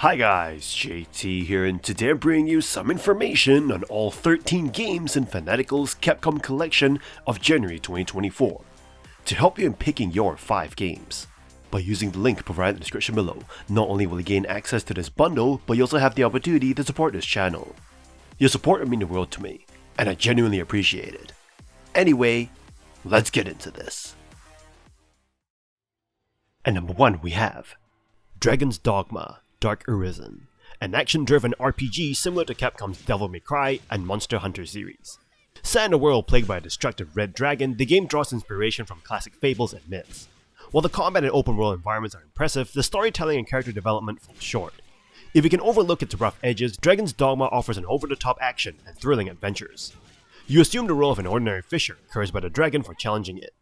Hi guys, JT here, and today I'm bringing you some information on all 13 games in Fanatical's Capcom Collection of January 2024, to help you in picking your 5 games. By using the link provided in the description below, not only will you gain access to this bundle, but you also have the opportunity to support this channel. Your support would mean the world to me, and I genuinely appreciate it. Anyway, let's get into this. At number 1 we have Dragon's Dogma Dark Arisen, an action-driven RPG similar to Capcom's Devil May Cry and Monster Hunter series. Set in a world plagued by a destructive red dragon, the game draws inspiration from classic fables and myths. While the combat and open-world environments are impressive, the storytelling and character development fall short. If you can overlook its rough edges, Dragon's Dogma offers an over-the-top action and thrilling adventures. You assume the role of an ordinary fisher, cursed by the dragon for challenging it.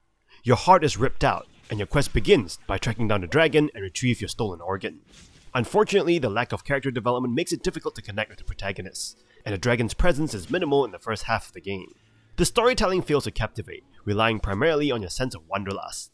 Your heart is ripped out, and your quest begins by tracking down the dragon and retrieve your stolen organ. Unfortunately, the lack of character development makes it difficult to connect with the protagonists, and the dragon's presence is minimal in the first half of the game. The storytelling fails to captivate, relying primarily on your sense of wanderlust.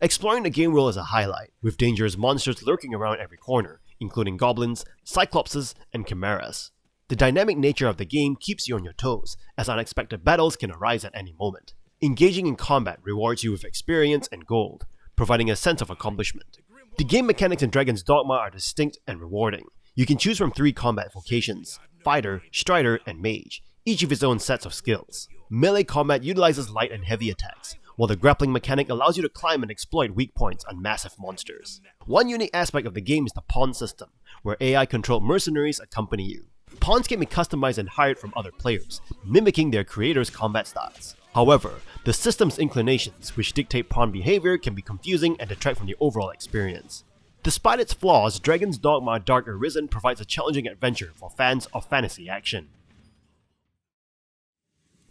Exploring the game world is a highlight, with dangerous monsters lurking around every corner, including goblins, cyclopses, and chimeras. The dynamic nature of the game keeps you on your toes, as unexpected battles can arise at any moment. Engaging in combat rewards you with experience and gold, providing a sense of accomplishment. The game mechanics in Dragon's Dogma are distinct and rewarding. You can choose from 3 combat vocations: Fighter, Strider, and Mage, each with its own sets of skills. Melee combat utilizes light and heavy attacks, while the grappling mechanic allows you to climb and exploit weak points on massive monsters. One unique aspect of the game is the pawn system, where AI-controlled mercenaries accompany you. Pawns can be customized and hired from other players, mimicking their creators' combat styles. However, the system's inclinations, which dictate pawn behavior, can be confusing and detract from the overall experience. Despite its flaws, Dragon's Dogma Dark Arisen provides a challenging adventure for fans of fantasy action.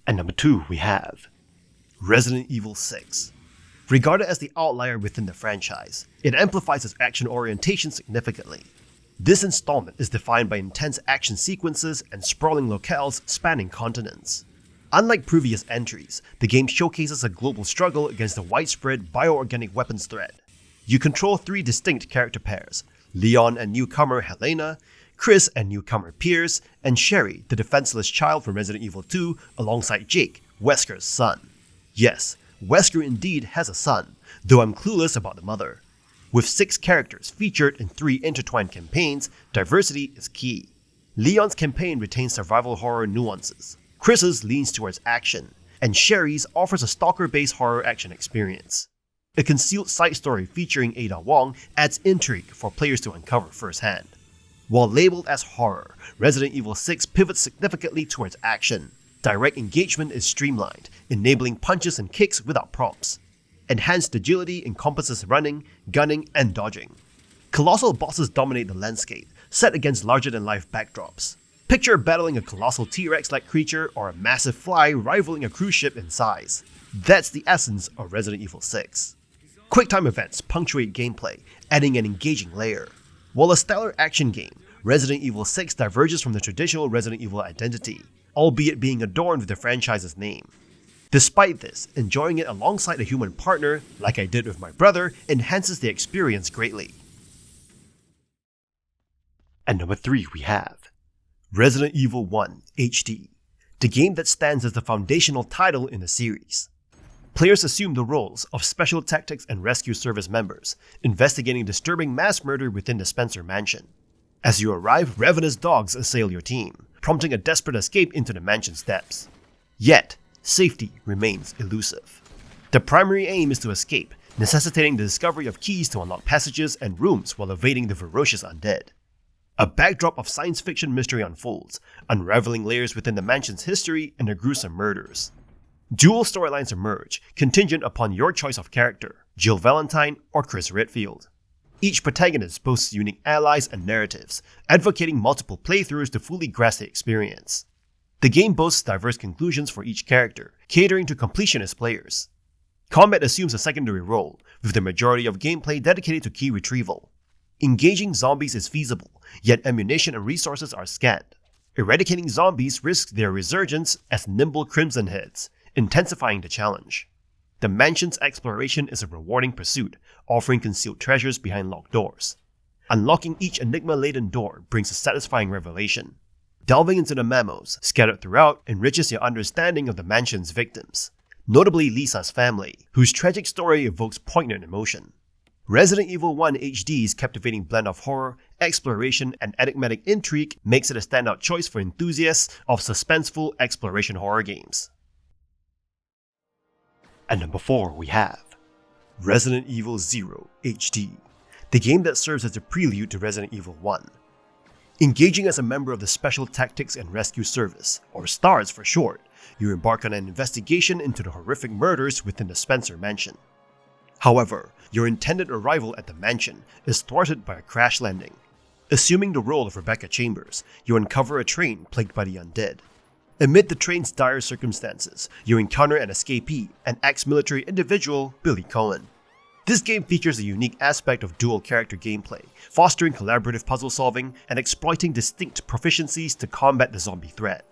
At number 2 we have Resident Evil 6. Regarded as the outlier within the franchise, it amplifies its action orientation significantly. This installment is defined by intense action sequences and sprawling locales spanning continents. Unlike previous entries, the game showcases a global struggle against the widespread bioorganic weapons threat. You control 3 distinct character pairs: Leon and newcomer Helena, Chris and newcomer Pierce, and Sherry, the defenseless child from Resident Evil 2, alongside Jake, Wesker's son. Yes, Wesker indeed has a son, though I'm clueless about the mother. With 6 characters featured in 3 intertwined campaigns, diversity is key. Leon's campaign retains survival horror nuances. Chris's leans towards action, and Sherry's offers a stalker-based horror action experience. A concealed side story featuring Ada Wong adds intrigue for players to uncover firsthand. While labeled as horror, Resident Evil 6 pivots significantly towards action. Direct engagement is streamlined, enabling punches and kicks without prompts. Enhanced agility encompasses running, gunning, and dodging. Colossal bosses dominate the landscape, set against larger-than-life backdrops. Picture battling a colossal T-Rex-like creature or a massive fly rivaling a cruise ship in size. That's the essence of Resident Evil 6. Quick-time events punctuate gameplay, adding an engaging layer. While a stellar action game, Resident Evil 6 diverges from the traditional Resident Evil identity, albeit being adorned with the franchise's name. Despite this, enjoying it alongside a human partner, like I did with my brother, enhances the experience greatly. At number 3 we have Resident Evil 1 HD, the game that stands as the foundational title in the series. Players assume the roles of Special Tactics and Rescue Service members, investigating disturbing mass murder within the Spencer mansion. As you arrive, ravenous dogs assail your team, prompting a desperate escape into the mansion's depths. Yet, safety remains elusive. The primary aim is to escape, necessitating the discovery of keys to unlock passages and rooms while evading the ferocious undead. A backdrop of science fiction mystery unfolds, unraveling layers within the mansion's history and the gruesome murders. Dual storylines emerge, contingent upon your choice of character, Jill Valentine or Chris Redfield. Each protagonist boasts unique allies and narratives, advocating multiple playthroughs to fully grasp the experience. The game boasts diverse conclusions for each character, catering to completionist players. Combat assumes a secondary role, with the majority of gameplay dedicated to key retrieval. Engaging zombies is feasible, yet ammunition and resources are scant. Eradicating zombies risks their resurgence as nimble Crimson Heads, intensifying the challenge. The mansion's exploration is a rewarding pursuit, offering concealed treasures behind locked doors. Unlocking each enigma-laden door brings a satisfying revelation. Delving into the memos scattered throughout enriches your understanding of the mansion's victims, notably Lisa's family, whose tragic story evokes poignant emotion. Resident Evil 1 HD's captivating blend of horror, exploration, and enigmatic intrigue makes it a standout choice for enthusiasts of suspenseful exploration horror games. At number 4 we have Resident Evil 0 HD, the game that serves as a prelude to Resident Evil 1. Engaging as a member of the Special Tactics and Rescue Service, or STARS for short, you embark on an investigation into the horrific murders within the Spencer mansion. However, your intended arrival at the mansion is thwarted by a crash landing. Assuming the role of Rebecca Chambers, you uncover a train plagued by the undead. Amid the train's dire circumstances, you encounter an escapee, an ex-military individual, Billy Cohen. This game features a unique aspect of dual-character gameplay, fostering collaborative puzzle solving and exploiting distinct proficiencies to combat the zombie threat.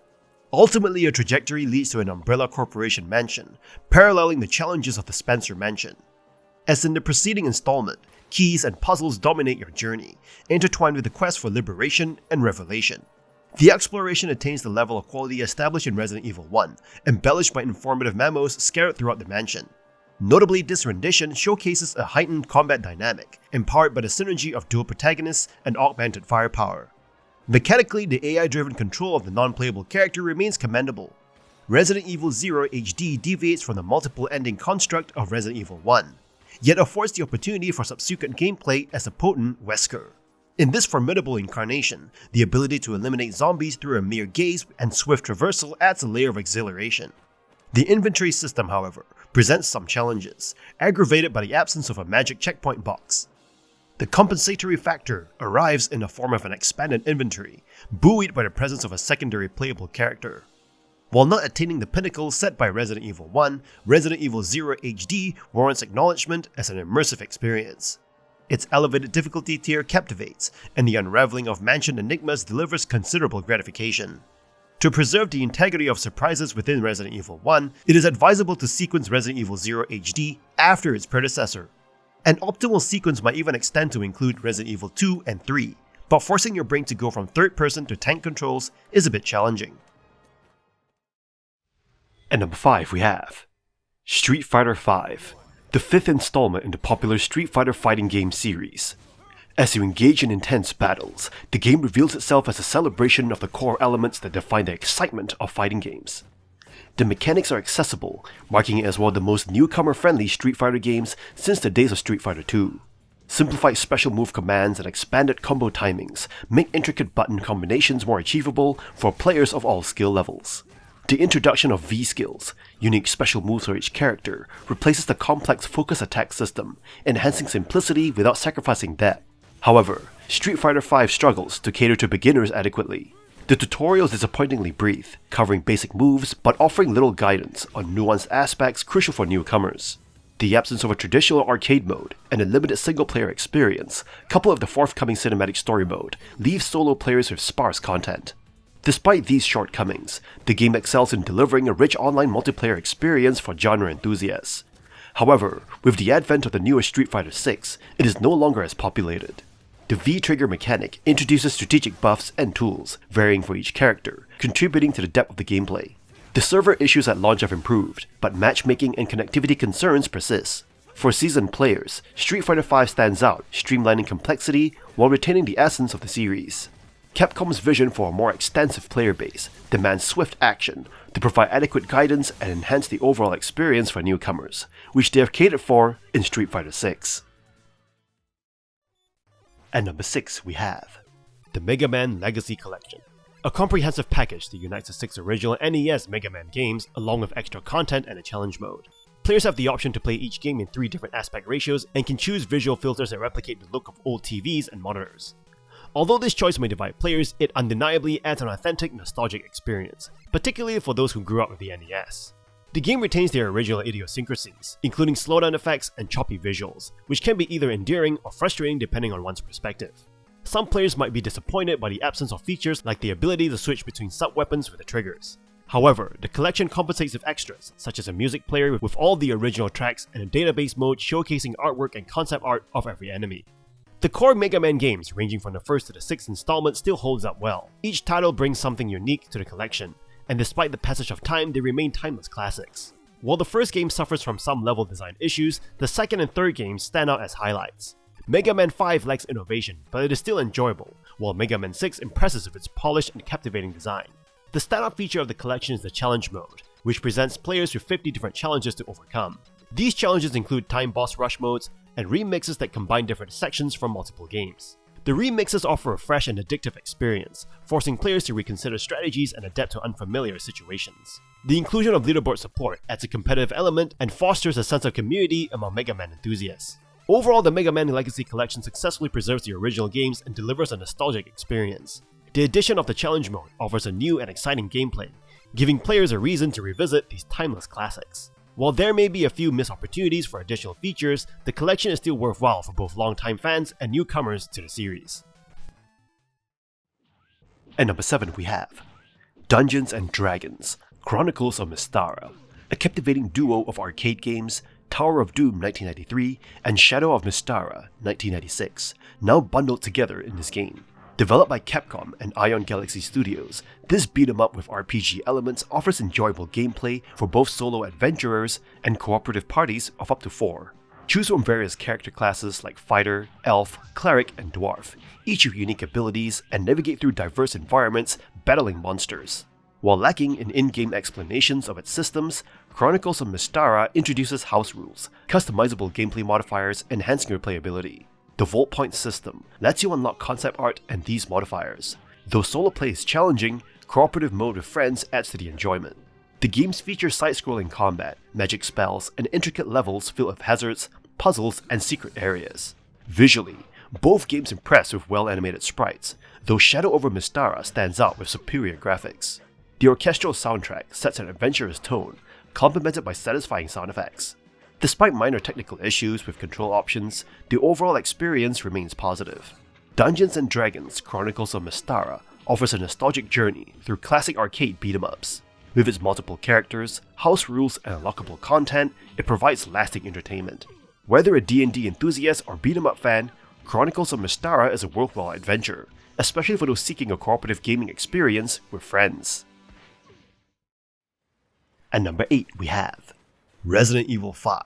Ultimately, your trajectory leads to an Umbrella Corporation mansion, paralleling the challenges of the Spencer mansion. As in the preceding installment, keys and puzzles dominate your journey, intertwined with the quest for liberation and revelation. The exploration attains the level of quality established in Resident Evil 1, embellished by informative memos scattered throughout the mansion. Notably, this rendition showcases a heightened combat dynamic, empowered by the synergy of dual protagonists and augmented firepower. Mechanically, the AI-driven control of the non-playable character remains commendable. Resident Evil 0 HD deviates from the multiple ending construct of Resident Evil 1, yet affords the opportunity for subsequent gameplay as a potent Wesker. In this formidable incarnation, the ability to eliminate zombies through a mere gaze and swift traversal adds a layer of exhilaration. The inventory system, however, presents some challenges, aggravated by the absence of a magic checkpoint box. The compensatory factor arrives in the form of an expanded inventory, buoyed by the presence of a secondary playable character. While not attaining the pinnacle set by Resident Evil 1, Resident Evil 0 HD warrants acknowledgement as an immersive experience. Its elevated difficulty tier captivates, and the unraveling of mansion enigmas delivers considerable gratification. To preserve the integrity of surprises within Resident Evil 1, it is advisable to sequence Resident Evil 0 HD after its predecessor. An optimal sequence might even extend to include Resident Evil 2 and 3, but forcing your brain to go from third person to tank controls is a bit challenging. At number 5 we have Street Fighter V, the fifth installment in the popular Street Fighter fighting game series. As you engage in intense battles, the game reveals itself as a celebration of the core elements that define the excitement of fighting games. The mechanics are accessible, marking it as one of the most newcomer-friendly Street Fighter games since the days of Street Fighter II. Simplified special move commands and expanded combo timings make intricate button combinations more achievable for players of all skill levels. The introduction of V-skills, unique special moves for each character, replaces the complex focus attack system, enhancing simplicity without sacrificing depth. However, Street Fighter V struggles to cater to beginners adequately. The tutorial is disappointingly brief, covering basic moves but offering little guidance on nuanced aspects crucial for newcomers. The absence of a traditional arcade mode and a limited single-player experience, coupled with the forthcoming cinematic story mode, leaves solo players with sparse content. Despite these shortcomings, the game excels in delivering a rich online multiplayer experience for genre enthusiasts. However, with the advent of the newer Street Fighter VI, it is no longer as populated. The V-trigger mechanic introduces strategic buffs and tools, varying for each character, contributing to the depth of the gameplay. The server issues at launch have improved, but matchmaking and connectivity concerns persist. For seasoned players, Street Fighter V stands out, streamlining complexity while retaining the essence of the series. Capcom's vision for a more extensive player base demands swift action to provide adequate guidance and enhance the overall experience for newcomers, which they have catered for in Street Fighter VI. At number 6 we have the Mega Man Legacy Collection, a comprehensive package that unites the 6 original NES Mega Man games along with extra content and a challenge mode. Players have the option to play each game in 3 different aspect ratios and can choose visual filters that replicate the look of old TVs and monitors. Although this choice may divide players, it undeniably adds an authentic, nostalgic experience, particularly for those who grew up with the NES. The game retains their original idiosyncrasies, including slowdown effects and choppy visuals, which can be either endearing or frustrating depending on one's perspective. Some players might be disappointed by the absence of features like the ability to switch between sub-weapons with the triggers. However, the collection compensates with extras, such as a music player with all the original tracks and a database mode showcasing artwork and concept art of every enemy. The core Mega Man games, ranging from the first to the 6th installment, still holds up well. Each title brings something unique to the collection, and despite the passage of time, they remain timeless classics. While the first game suffers from some level design issues, the second and third games stand out as highlights. Mega Man 5 lacks innovation, but it is still enjoyable, while Mega Man 6 impresses with its polished and captivating design. The standout feature of the collection is the challenge mode, which presents players with 50 different challenges to overcome. These challenges include time boss rush modes and remixes that combine different sections from multiple games. The remixes offer a fresh and addictive experience, forcing players to reconsider strategies and adapt to unfamiliar situations. The inclusion of leaderboard support adds a competitive element and fosters a sense of community among Mega Man enthusiasts. Overall, the Mega Man Legacy Collection successfully preserves the original games and delivers a nostalgic experience. The addition of the challenge mode offers a new and exciting gameplay, giving players a reason to revisit these timeless classics. While there may be a few missed opportunities for additional features, the collection is still worthwhile for both longtime fans and newcomers to the series. At number 7 we have Dungeons & Dragons: Chronicles of Mystara, a captivating duo of arcade games, Tower of Doom 1993 and Shadow of Mystara 1996, now bundled together in this game. Developed by Capcom and Ion Galaxy Studios, this beat-em-up with RPG elements offers enjoyable gameplay for both solo adventurers and cooperative parties of up to 4. Choose from various character classes like Fighter, Elf, Cleric, and Dwarf, each with unique abilities, and navigate through diverse environments battling monsters. While lacking in in-game explanations of its systems, Chronicles of Mystara introduces house rules, customizable gameplay modifiers, enhancing your playability. The Vault Point system lets you unlock concept art and these modifiers. Though solo play is challenging, cooperative mode with friends adds to the enjoyment. The games feature side-scrolling combat, magic spells, and intricate levels filled with hazards, puzzles, and secret areas. Visually, both games impress with well-animated sprites, though Shadow over Mystara stands out with superior graphics. The orchestral soundtrack sets an adventurous tone, complemented by satisfying sound effects. Despite minor technical issues with control options, the overall experience remains positive. Dungeons & Dragons: Chronicles of Mystara offers a nostalgic journey through classic arcade beat-em-ups. With its multiple characters, house rules, and unlockable content, it provides lasting entertainment. Whether a D&D enthusiast or beat-em-up fan, Chronicles of Mystara is a worthwhile adventure, especially for those seeking a cooperative gaming experience with friends. At number 8 we have Resident Evil 5.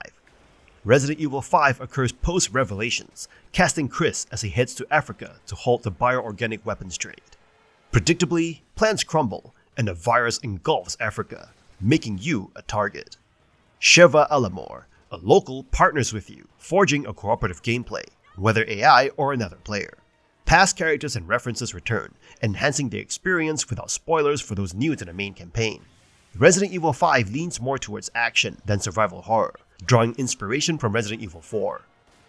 Resident Evil 5 occurs post-Revelations, casting Chris as he heads to Africa to halt the bioorganic weapons trade. Predictably, plans crumble, and a virus engulfs Africa, making you a target. Sheva Alamor, a local, partners with you, forging a cooperative gameplay, whether AI or another player. Past characters and references return, enhancing the experience without spoilers for those new to the main campaign. Resident Evil 5 leans more towards action than survival horror, drawing inspiration from Resident Evil 4.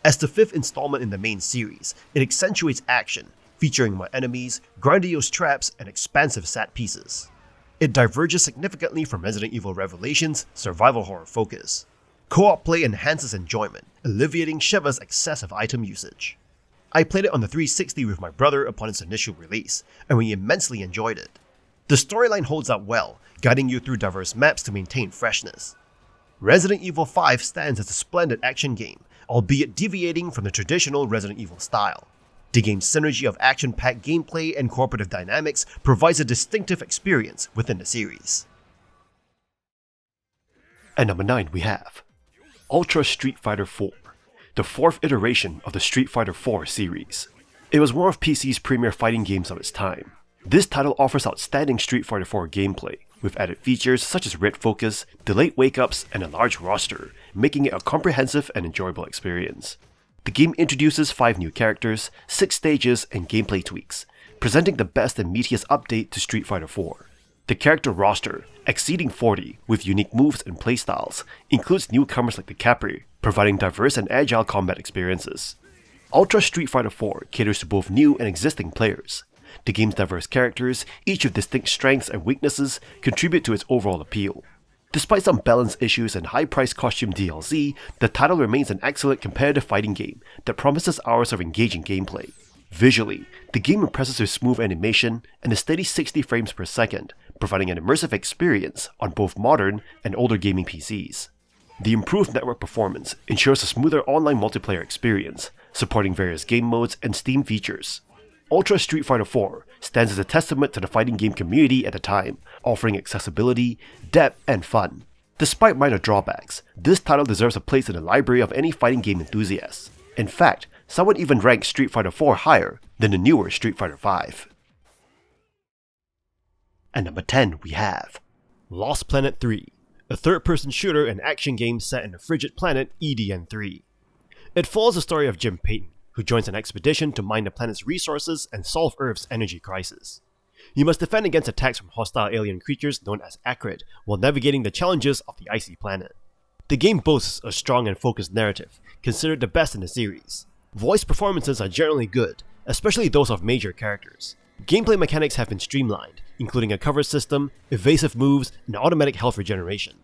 As the 5th installment in the main series, it accentuates action, featuring more enemies, grandiose traps, and expansive set pieces. It diverges significantly from Resident Evil Revelations' survival horror focus. Co-op play enhances enjoyment, alleviating Sheva's excessive item usage. I played it on the 360 with my brother upon its initial release, and we immensely enjoyed it. The storyline holds up well, guiding you through diverse maps to maintain freshness. Resident Evil 5 stands as a splendid action game, albeit deviating from the traditional Resident Evil style. The game's synergy of action-packed gameplay and cooperative dynamics provides a distinctive experience within the series. At number 9 we have Ultra Street Fighter 4, the 4th iteration of the Street Fighter 4 series. It was one of PC's premier fighting games of its time. This title offers outstanding Street Fighter 4 gameplay, with added features such as red focus, delayed wake-ups, and a large roster, making it a comprehensive and enjoyable experience. The game introduces 5 new characters, 6 stages, and gameplay tweaks, presenting the best and meatiest update to Street Fighter 4. The character roster, exceeding 40 with unique moves and playstyles, includes newcomers like the Capri, providing diverse and agile combat experiences. Ultra Street Fighter 4 caters to both new and existing players. The game's diverse characters, each with distinct strengths and weaknesses, contribute to its overall appeal. Despite some balance issues and high-priced costume DLC, the title remains an excellent competitive fighting game that promises hours of engaging gameplay. Visually, the game impresses with smooth animation and a steady 60 frames per second, providing an immersive experience on both modern and older gaming PCs. The improved network performance ensures a smoother online multiplayer experience, supporting various game modes and Steam features. Ultra Street Fighter IV stands as a testament to the fighting game community at the time, offering accessibility, depth, and fun. Despite minor drawbacks, this title deserves a place in the library of any fighting game enthusiasts. In fact, some would even rank Street Fighter IV higher than the newer Street Fighter V. At number 10 we have Lost Planet 3, a third-person shooter and action game set in the frigid planet EDN3. It follows the story of Jim Payton, who joins an expedition to mine the planet's resources and solve Earth's energy crisis. You must defend against attacks from hostile alien creatures known as Acrid while navigating the challenges of the icy planet. The game boasts a strong and focused narrative, considered the best in the series. Voice performances are generally good, especially those of major characters. Gameplay mechanics have been streamlined, including a cover system, evasive moves, and automatic health regeneration.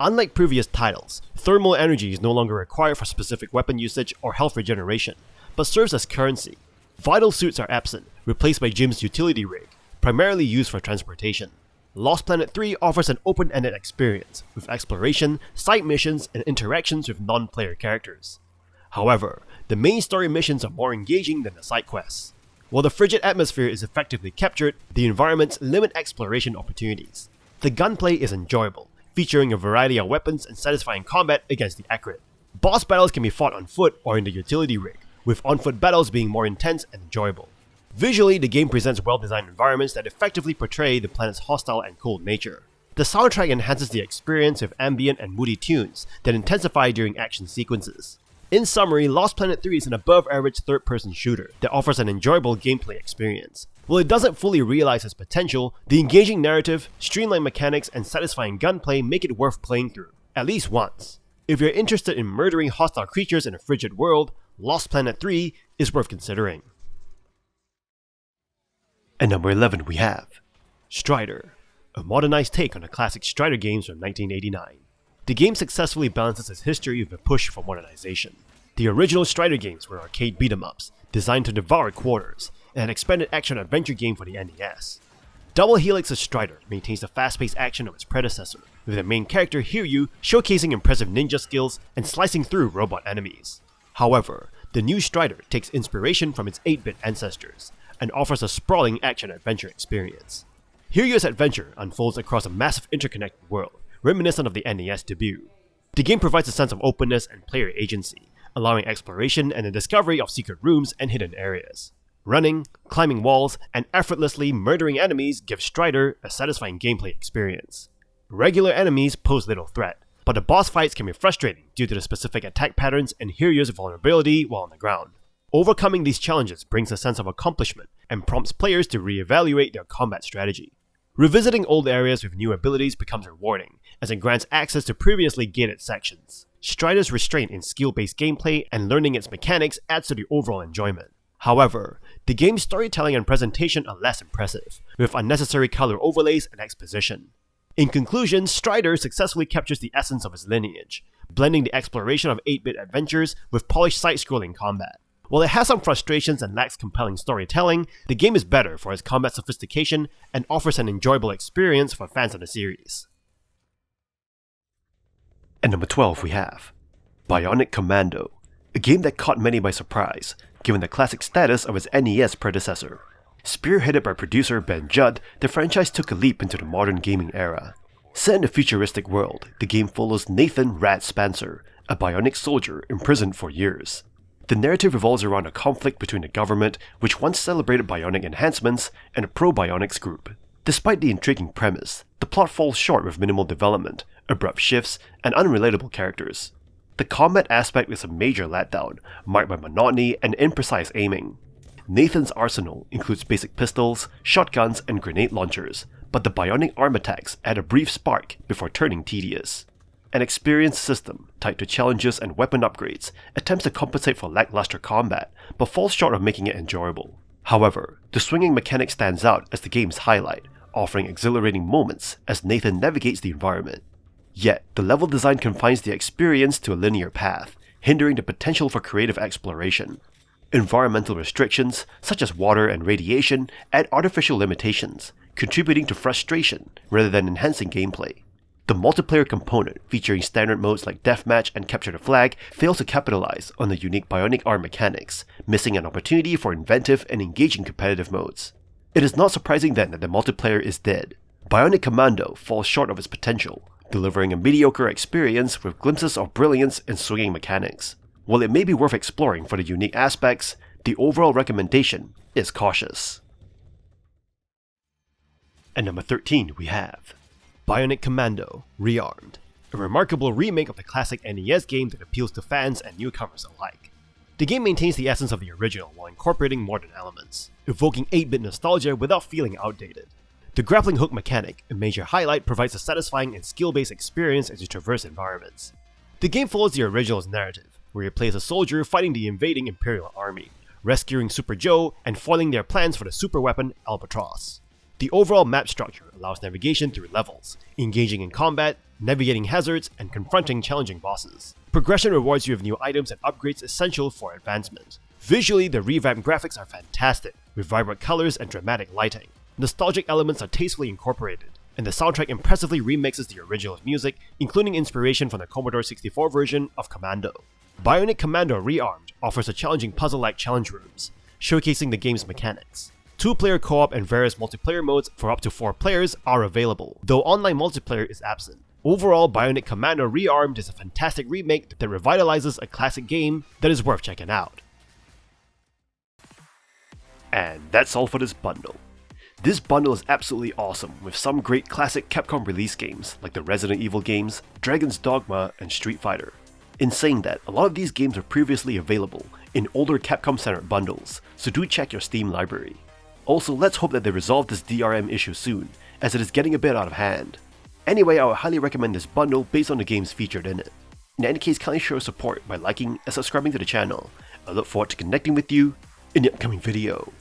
Unlike previous titles, thermal energy is no longer required for specific weapon usage or health regeneration, but serves as currency. Vital suits are absent, replaced by Jim's utility rig, primarily used for transportation. Lost Planet 3 offers an open-ended experience, with exploration, side missions, and interactions with non-player characters. However, the main story missions are more engaging than the side quests. While the frigid atmosphere is effectively captured, the environments limit exploration opportunities. The gunplay is enjoyable, featuring a variety of weapons and satisfying combat against the Acrid. Boss battles can be fought on foot or in the utility rig, with on-foot battles being more intense and enjoyable. Visually, the game presents well-designed environments that effectively portray the planet's hostile and cold nature. The soundtrack enhances the experience with ambient and moody tunes that intensify during action sequences. In summary, Lost Planet 3 is an above-average third-person shooter that offers an enjoyable gameplay experience. While it doesn't fully realize its potential, the engaging narrative, streamlined mechanics, and satisfying gunplay make it worth playing through, at least once. If you're interested in murdering hostile creatures in a frigid world, Lost Planet 3 is worth considering. At number 11 we have Strider, a modernized take on the classic Strider games from 1989. The game successfully balances its history with a push for modernization. The original Strider games were arcade beat-em-ups, designed to devour quarters, and an expanded action-adventure game for the NES. Double Helix's Strider maintains the fast-paced action of its predecessor, with the main character Hiryu showcasing impressive ninja skills and slicing through robot enemies. However, the new Strider takes inspiration from its 8-bit ancestors, and offers a sprawling action-adventure experience. Hiryu's adventure unfolds across a massive interconnected world, reminiscent of the NES debut. The game provides a sense of openness and player agency, allowing exploration and the discovery of secret rooms and hidden areas. Running, climbing walls, and effortlessly murdering enemies give Strider a satisfying gameplay experience. Regular enemies pose little threat, but the boss fights can be frustrating due to the specific attack patterns and Hiryu's vulnerability while on the ground. Overcoming these challenges brings a sense of accomplishment and prompts players to reevaluate their combat strategy. Revisiting old areas with new abilities becomes rewarding, as it grants access to previously gated sections. Strider's restraint in skill-based gameplay and learning its mechanics adds to the overall enjoyment. However, the game's storytelling and presentation are less impressive, with unnecessary color overlays and exposition. In conclusion, Strider successfully captures the essence of its lineage, blending the exploration of 8-bit adventures with polished side-scrolling combat. While it has some frustrations and lacks compelling storytelling, the game is better for its combat sophistication and offers an enjoyable experience for fans of the series. At number 12 we have Bionic Commando, a game that caught many by surprise, given the classic status of its NES predecessor. Spearheaded by producer Ben Judd, the franchise took a leap into the modern gaming era. Set in a futuristic world, the game follows Nathan "Rad" Spencer, a bionic soldier imprisoned for years. The narrative revolves around a conflict between the government, which once celebrated bionic enhancements, and a pro-bionics group. Despite the intriguing premise, the plot falls short with minimal development, abrupt shifts, and unrelatable characters. The combat aspect is a major letdown, marked by monotony and imprecise aiming. Nathan's arsenal includes basic pistols, shotguns, and grenade launchers, but the bionic arm attacks add a brief spark before turning tedious. An experienced system, tied to challenges and weapon upgrades, attempts to compensate for lackluster combat, but falls short of making it enjoyable. However, the swinging mechanic stands out as the game's highlight, offering exhilarating moments as Nathan navigates the environment. Yet, the level design confines the experience to a linear path, hindering the potential for creative exploration. Environmental restrictions, such as water and radiation, add artificial limitations, contributing to frustration rather than enhancing gameplay. The multiplayer component, featuring standard modes like Deathmatch and Capture the Flag, fails to capitalize on the unique bionic arm mechanics, missing an opportunity for inventive and engaging competitive modes. It is not surprising then that the multiplayer is dead. Bionic Commando falls short of its potential, delivering a mediocre experience with glimpses of brilliance and swinging mechanics. While it may be worth exploring for the unique aspects, the overall recommendation is cautious. At number 13 we have Bionic Commando Rearmed, a remarkable remake of the classic NES game that appeals to fans and newcomers alike. The game maintains the essence of the original while incorporating modern elements, evoking 8-bit nostalgia without feeling outdated. The grappling hook mechanic, a major highlight, provides a satisfying and skill-based experience as you traverse environments. The game follows the original's narrative, where you play as a soldier fighting the invading Imperial army, rescuing Super Joe, and foiling their plans for the super weapon Albatross. The overall map structure allows navigation through levels, engaging in combat, navigating hazards, and confronting challenging bosses. Progression rewards you with new items and upgrades essential for advancement. Visually, the revamped graphics are fantastic, with vibrant colors and dramatic lighting. Nostalgic elements are tastefully incorporated, and the soundtrack impressively remixes the original's music, including inspiration from the Commodore 64 version of Commando. Bionic Commando Rearmed offers a challenging puzzle-like challenge rooms, showcasing the game's mechanics. 2-player co-op and various multiplayer modes for up to 4 players are available, though online multiplayer is absent. Overall, Bionic Commando Rearmed is a fantastic remake that revitalizes a classic game that is worth checking out. And that's all for this bundle. This bundle is absolutely awesome, with some great classic Capcom release games like the Resident Evil games, Dragon's Dogma, and Street Fighter. In saying that, a lot of these games were previously available in older Capcom-centered bundles, so do check your Steam library. Also, let's hope that they resolve this DRM issue soon, as it is getting a bit out of hand. Anyway, I would highly recommend this bundle based on the games featured in it. In any case, kindly show your support by liking and subscribing to the channel. I look forward to connecting with you in the upcoming video.